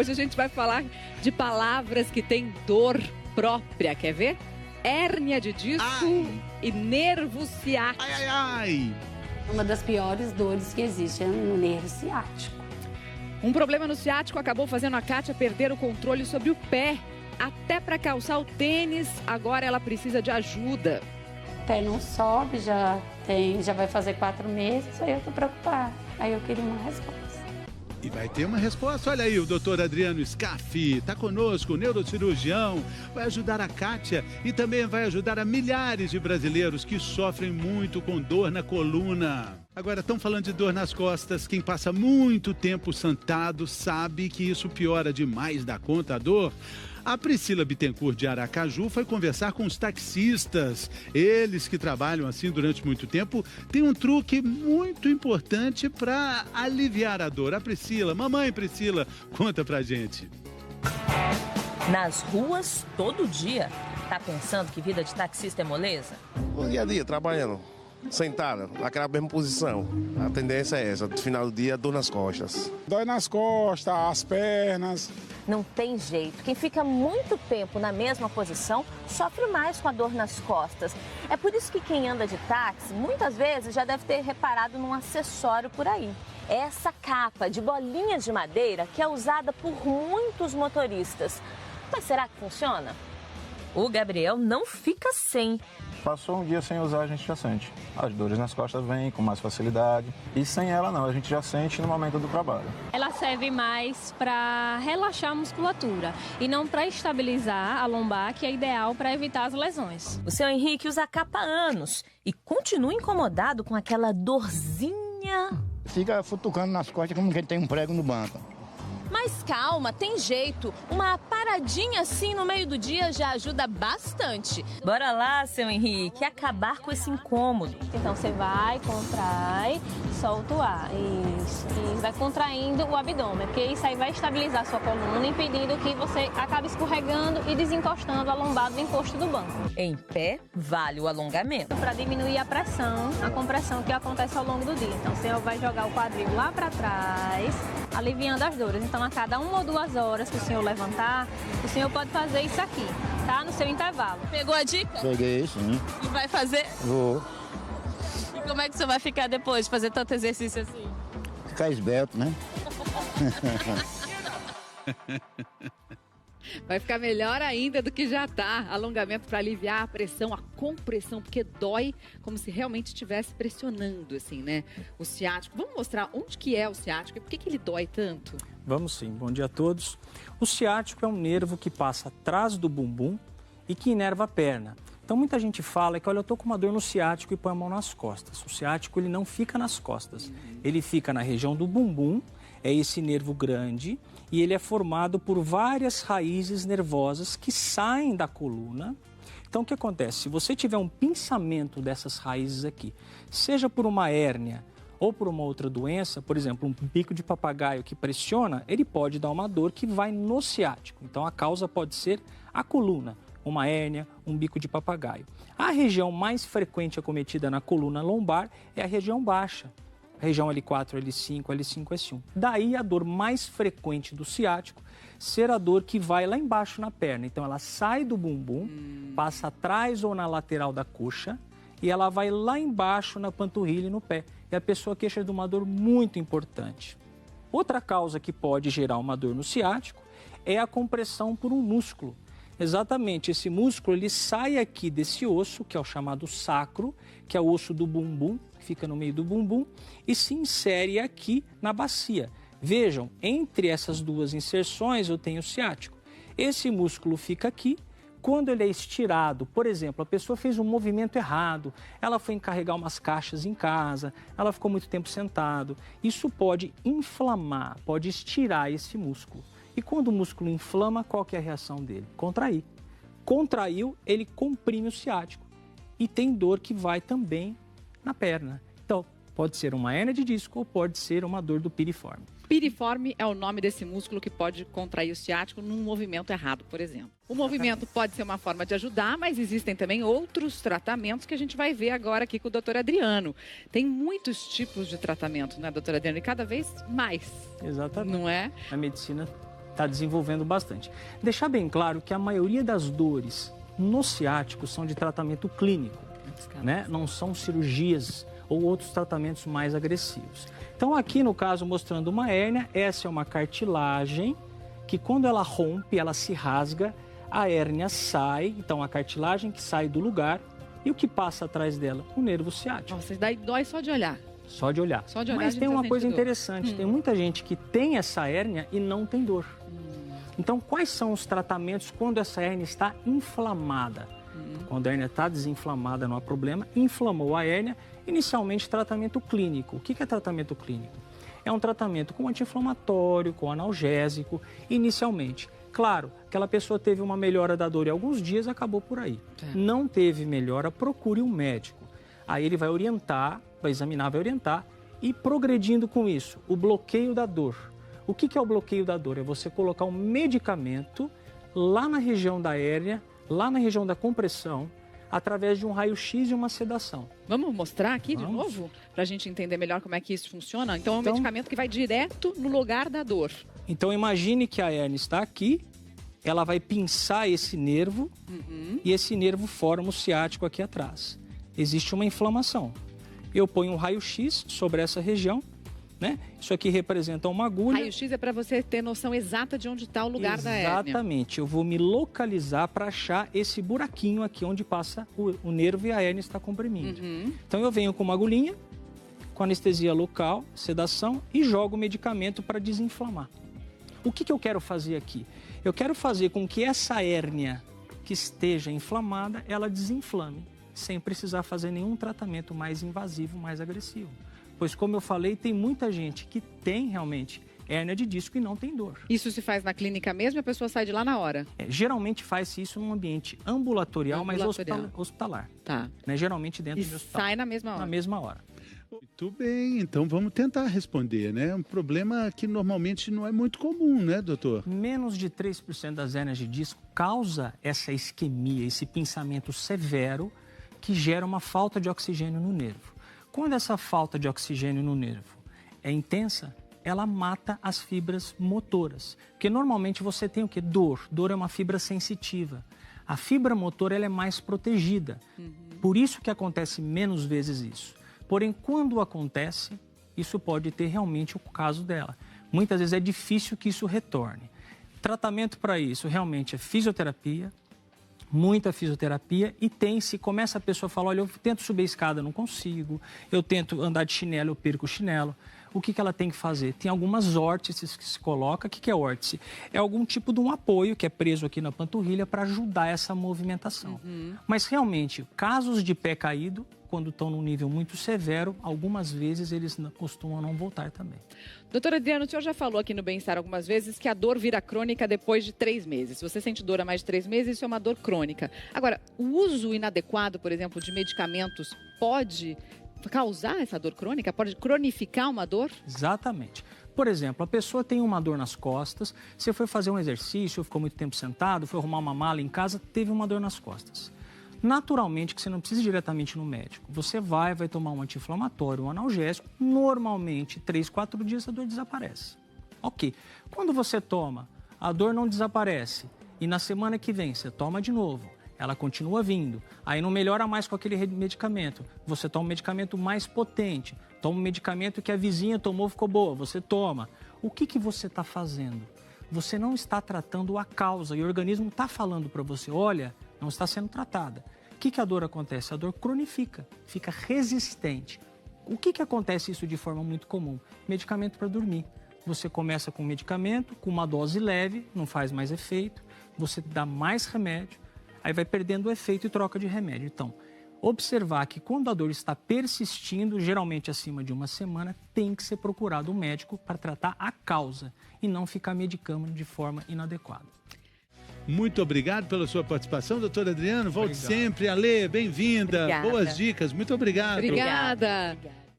Hoje a gente vai falar de palavras que têm dor própria, quer ver? Hérnia de disco e nervo ciático. Ai, ai, ai! Uma das piores dores que existe é no nervo ciático. Um problema no ciático acabou fazendo a Kátia perder o controle sobre o pé. Até para calçar o tênis, agora ela precisa de ajuda. O pé não sobe, já vai fazer 4 meses, aí eu tô preocupada. Aí eu queria uma resposta. E vai ter uma resposta. Olha aí, o doutor Adriano Scaffi está conosco, neurocirurgião, vai ajudar a Kátia e também vai ajudar a milhares de brasileiros que sofrem muito com dor na coluna. Agora, estão falando de dor nas costas. Quem passa muito tempo sentado sabe que isso piora demais da conta a dor. A Priscila Bittencourt de Aracaju foi conversar com os taxistas. Eles que trabalham assim durante muito tempo têm um truque muito importante para aliviar a dor. A Priscila, mamãe Priscila, conta pra gente. Nas ruas, todo dia. Tá pensando que vida de taxista é moleza? O dia a dia, trabalhando, sentada, naquela mesma posição. A tendência é essa, no final do dia, dor nas costas. Dói nas costas, as pernas. Não tem jeito. Quem fica muito tempo na mesma posição sofre mais com a dor nas costas. É por isso que quem anda de táxi, muitas vezes, já deve ter reparado num acessório por aí. É essa capa de bolinha de madeira que é usada por muitos motoristas. Mas será que funciona? O Gabriel não fica sem. Passou um dia sem usar, a gente já sente. As dores nas costas vêm com mais facilidade. E sem ela não, a gente já sente no momento do trabalho. Ela serve mais para relaxar a musculatura e não para estabilizar a lombar, que é ideal para evitar as lesões. O seu Henrique usa a capa há anos e continua incomodado com aquela dorzinha. Fica futucando nas costas como quem tem um prego no banco. Mas calma, tem jeito. Uma paradinha assim no meio do dia já ajuda bastante. Bora lá, seu Henrique, acabar com esse incômodo. Então você vai, contrai, solta o ar. Isso. E vai contraindo o abdômen, porque isso aí vai estabilizar a sua coluna, impedindo que você acabe escorregando e desencostando a lombar do encosto do banco. Em pé, vale o alongamento. Para diminuir a pressão, a compressão que acontece ao longo do dia. Então você vai jogar o quadril lá para trás, aliviando as dores. Então, a cada 1 ou 2 horas que o senhor levantar, o senhor pode fazer isso aqui, tá? No seu intervalo. Pegou a dica? Peguei, sim. E vai fazer? Vou. E como é que você vai ficar depois de fazer tanto exercício assim? Ficar esbelto, né? Vai ficar melhor ainda do que já tá. Alongamento para aliviar a pressão, a compressão, porque dói como se realmente estivesse pressionando, assim, né? O ciático. Vamos mostrar onde que é o ciático e por que ele dói tanto? Vamos sim. Bom dia a todos. O ciático é um nervo que passa atrás do bumbum e que inerva a perna. Então muita gente fala que, olha, eu tô com uma dor no ciático e põe a mão nas costas. O ciático, ele não fica nas costas. Ele fica na região do bumbum, é esse nervo grande, e ele é formado por várias raízes nervosas que saem da coluna. Então o que acontece? Se você tiver um pinçamento dessas raízes aqui, seja por uma hérnia ou por uma outra doença, por exemplo, um bico de papagaio que pressiona, ele pode dar uma dor que vai no ciático. Então a causa pode ser a coluna, uma hérnia, um bico de papagaio. A região mais frequente acometida na coluna lombar é a região baixa. Região L4, L5, L5, S1. Daí a dor mais frequente do ciático ser a dor que vai lá embaixo na perna. Então ela sai do bumbum, passa atrás ou na lateral da coxa e ela vai lá embaixo na panturrilha e no pé. E a pessoa queixa de uma dor muito importante. Outra causa que pode gerar uma dor no ciático é a compressão por um músculo. Exatamente, esse músculo ele sai aqui desse osso, que é o chamado sacro, que é o osso do bumbum, que fica no meio do bumbum, e se insere aqui na bacia. Vejam, entre essas duas inserções eu tenho o ciático. Esse músculo fica aqui. Quando ele é estirado, por exemplo, a pessoa fez um movimento errado, ela foi encarregar umas caixas em casa, ela ficou muito tempo sentado, isso pode inflamar, pode estirar esse músculo. E quando o músculo inflama, qual que é a reação dele? Contrair. Contraiu, ele comprime o ciático e tem dor que vai também na perna. Então, pode ser uma hérnia de disco ou pode ser uma dor do piriforme. Piriforme é o nome desse músculo que pode contrair o ciático num movimento errado, por exemplo. O movimento pode ser uma forma de ajudar, mas existem também outros tratamentos que a gente vai ver agora aqui com o doutor Adriano. Tem muitos tipos de tratamento, né, doutor Adriano? E cada vez mais. Exatamente. Não é? A medicina está desenvolvendo bastante. Deixar bem claro que a maioria das dores no ciático são de tratamento clínico, né? Não são cirurgias ou outros tratamentos mais agressivos. Então aqui no caso mostrando uma hérnia, essa é uma cartilagem que quando ela rompe, ela se rasga, a hérnia sai, então a cartilagem que sai do lugar e o que passa atrás dela? O nervo ciático. Nossa, daí dói só de olhar. Só de olhar. Só de olhar. Mas tem uma coisa dor. interessante, tem muita gente que tem essa hérnia e não tem dor. Então quais são os tratamentos quando essa hérnia está inflamada? Quando a hérnia está desinflamada não há problema, inflamou a hérnia, inicialmente tratamento clínico. O que é tratamento clínico? É um tratamento com anti-inflamatório, com analgésico, inicialmente. Claro, aquela pessoa teve uma melhora da dor em alguns dias, acabou por aí. Não teve melhora, procure um médico. Aí ele vai orientar, vai examinar, vai orientar e progredindo com isso, o bloqueio da dor. O que é o bloqueio da dor? É você colocar um medicamento lá na região da hérnia, lá na região da compressão, através de um raio-x e uma sedação. Vamos mostrar aqui de novo? Para a gente entender melhor como é que isso funciona? Então é um medicamento que vai direto no lugar da dor. Então imagine que a hérnia está aqui, ela vai pinçar esse nervo e esse nervo forma o ciático aqui atrás. Existe uma inflamação. Eu ponho um raio-x sobre essa região, né? Isso aqui representa uma agulha. Raio-x é para você ter noção exata de onde está o lugar da hérnia. Exatamente. Eu vou me localizar para achar esse buraquinho aqui onde passa o nervo e a hérnia está comprimindo. Então eu venho com uma agulhinha, com anestesia local, sedação e jogo o medicamento para desinflamar. O que eu quero fazer aqui? Eu quero fazer com que essa hérnia que esteja inflamada, ela desinflame, sem precisar fazer nenhum tratamento mais invasivo, mais agressivo. Pois, como eu falei, tem muita gente que tem realmente hérnia de disco e não tem dor. Isso se faz na clínica mesmo e a pessoa sai de lá na hora? Geralmente faz-se isso num ambiente ambulatorial, mas hospitalar. Tá. Né? Geralmente dentro do hospital. Sai na mesma hora? Na mesma hora. Muito bem, então vamos tentar responder, né? Um problema que normalmente não é muito comum, né, doutor? Menos de 3% das hérnias de disco causa essa isquemia, esse pinçamento severo que gera uma falta de oxigênio no nervo. Quando essa falta de oxigênio no nervo é intensa, ela mata as fibras motoras. Porque normalmente você tem o quê? Dor. Dor é uma fibra sensitiva. A fibra motora ela é mais protegida. Por isso que acontece menos vezes isso. Porém, quando acontece, isso pode ter realmente o caso dela. Muitas vezes é difícil que isso retorne. Tratamento para isso realmente é fisioterapia, muita fisioterapia e começa a pessoa a falar, olha, eu tento subir a escada, não consigo, eu tento andar de chinelo, eu perco o chinelo. O que ela tem que fazer? Tem algumas órtices que se coloca. O que é órtice? É algum tipo de um apoio que é preso aqui na panturrilha para ajudar essa movimentação. Mas realmente, casos de pé caído, quando estão num nível muito severo, algumas vezes eles costumam não voltar também. Doutora Adriana, o senhor já falou aqui no Bem-Estar algumas vezes que a dor vira crônica depois de 3 meses. Se você sente dor há mais de 3 meses, isso é uma dor crônica. Agora, o uso inadequado, por exemplo, de medicamentos pode causar essa dor crônica? Pode cronificar uma dor? Exatamente. Por exemplo, a pessoa tem uma dor nas costas, você foi fazer um exercício, ficou muito tempo sentado, foi arrumar uma mala em casa, teve uma dor nas costas. Naturalmente, que você não precisa ir diretamente no médico. Você vai tomar um anti-inflamatório, um analgésico. Normalmente, 3, 4 dias a dor desaparece. Ok. Quando você toma, a dor não desaparece. E na semana que vem, você toma de novo. Ela continua vindo. Aí não melhora mais com aquele medicamento. Você toma um medicamento mais potente. Toma um medicamento que a vizinha tomou, ficou boa. Você toma. O que você está fazendo? Você não está tratando a causa. E o organismo está falando para você, olha, não está sendo tratada. O que a dor acontece? A dor cronifica, fica resistente. O que acontece isso de forma muito comum? Medicamento para dormir. Você começa com um medicamento, com uma dose leve, não faz mais efeito. Você dá mais remédio, aí vai perdendo o efeito e troca de remédio. Então, observar que quando a dor está persistindo, geralmente acima de 1 semana, tem que ser procurado um médico para tratar a causa e não ficar medicando de forma inadequada. Muito obrigado pela sua participação, doutora Adriana. Volte sempre. Alê, bem-vinda. Boas dicas. Muito obrigado. Obrigada.